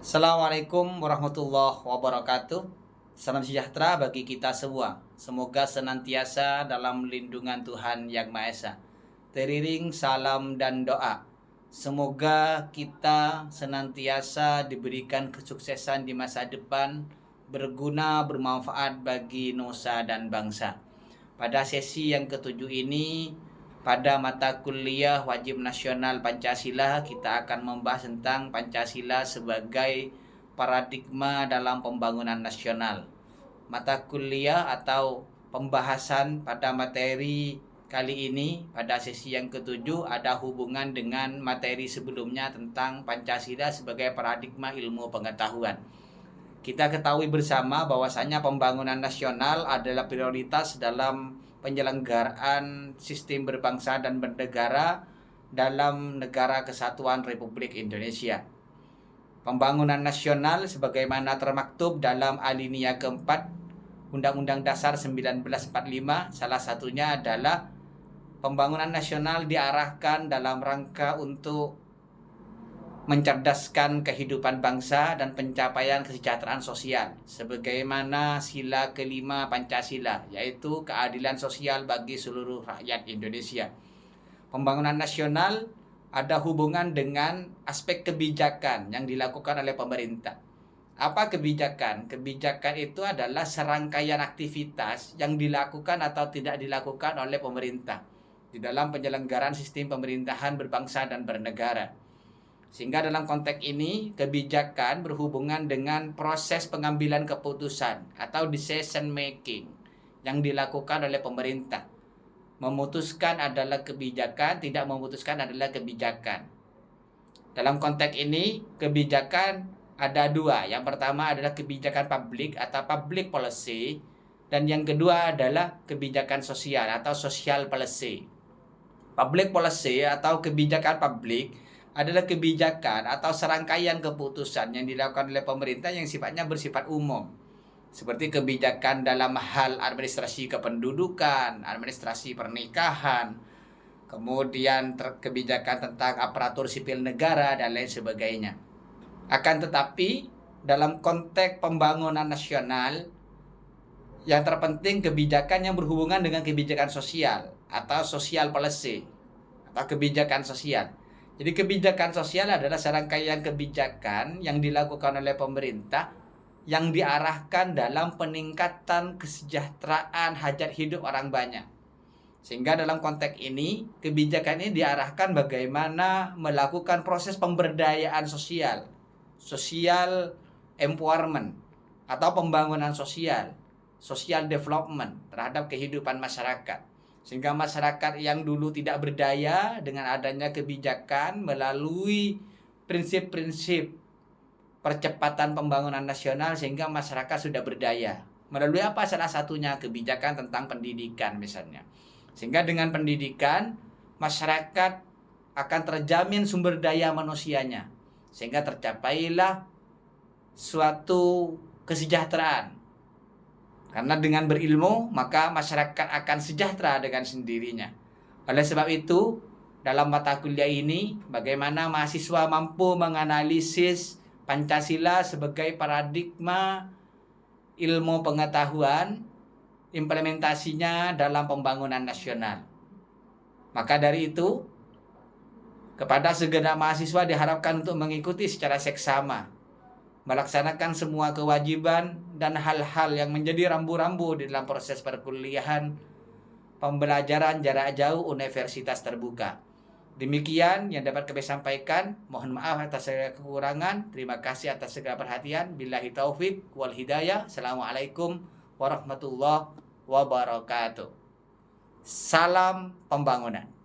Assalamualaikum warahmatullahi wabarakatuh. Salam sejahtera bagi kita semua. Semoga senantiasa dalam lindungan Tuhan Yang Maha Esa. Teriring salam dan doa. Semoga kita senantiasa diberikan kesuksesan di masa depan, berguna, bermanfaat bagi nusa dan bangsa. Pada sesi yang ketujuh ini, pada mata kuliah wajib nasional Pancasila, kita akan membahas tentang Pancasila sebagai paradigma dalam pembangunan nasional. Mata kuliah atau pembahasan pada materi kali ini pada sesi yang ketujuh ada hubungan dengan materi sebelumnya tentang Pancasila sebagai paradigma ilmu pengetahuan. Kita ketahui bersama bahwasanya pembangunan nasional adalah prioritas dalam penyelenggaraan sistem berbangsa dan bernegara dalam Negara Kesatuan Republik Indonesia. Pembangunan nasional sebagaimana termaktub dalam alinea keempat Undang-Undang Dasar 1945, salah satunya adalah pembangunan nasional diarahkan dalam rangka untuk mencerdaskan kehidupan bangsa dan pencapaian kesejahteraan sosial sebagaimana sila kelima Pancasila, yaitu keadilan sosial bagi seluruh rakyat Indonesia. Pembangunan nasional ada hubungan dengan aspek kebijakan yang dilakukan oleh pemerintah. Apa kebijakan? Kebijakan itu adalah serangkaian aktivitas yang dilakukan atau tidak dilakukan oleh pemerintah di dalam penyelenggaraan sistem pemerintahan berbangsa dan bernegara. Sehingga dalam konteks ini, kebijakan berhubungan dengan proses pengambilan keputusan atau decision making yang dilakukan oleh pemerintah. Memutuskan adalah kebijakan, tidak memutuskan adalah kebijakan. Dalam konteks ini, kebijakan ada dua. Yang pertama adalah kebijakan publik atau public policy, dan yang kedua adalah kebijakan sosial atau social policy. Public policy atau kebijakan publik adalah kebijakan atau serangkaian keputusan yang dilakukan oleh pemerintah yang sifatnya bersifat umum. Seperti kebijakan dalam hal administrasi kependudukan, administrasi pernikahan, kemudian kebijakan tentang aparatur sipil negara, dan lain sebagainya. Akan tetapi, dalam konteks pembangunan nasional, yang terpenting kebijakan yang berhubungan dengan kebijakan sosial atau social policy atau kebijakan sosial. Jadi kebijakan sosial adalah serangkaian kebijakan yang dilakukan oleh pemerintah yang diarahkan dalam peningkatan kesejahteraan hajat hidup orang banyak. Sehingga dalam konteks ini, kebijakan ini diarahkan bagaimana melakukan proses pemberdayaan sosial, social empowerment atau pembangunan sosial, social development terhadap kehidupan masyarakat. Sehingga masyarakat yang dulu tidak berdaya dengan adanya kebijakan melalui prinsip-prinsip percepatan pembangunan nasional sehingga masyarakat sudah berdaya. Melalui apa? Salah satunya kebijakan tentang pendidikan misalnya. Sehingga dengan pendidikan masyarakat akan terjamin sumber daya manusianya. Sehingga tercapailah suatu kesejahteraan. Karena dengan berilmu, maka masyarakat akan sejahtera dengan sendirinya. Oleh sebab itu, dalam mata kuliah ini, bagaimana mahasiswa mampu menganalisis Pancasila sebagai paradigma ilmu pengetahuan, implementasinya dalam pembangunan nasional. Maka dari itu, kepada segenap mahasiswa diharapkan untuk mengikuti secara seksama, melaksanakan semua kewajiban dan hal-hal yang menjadi rambu-rambu di dalam proses perkuliahan pembelajaran jarak jauh universitas terbuka. Demikian yang dapat kami sampaikan. Mohon maaf atas segala kekurangan. Terima kasih atas segala perhatian. Billahi taufik wal hidayah. Assalamualaikum warahmatullahi wabarakatuh. Salam pembangunan.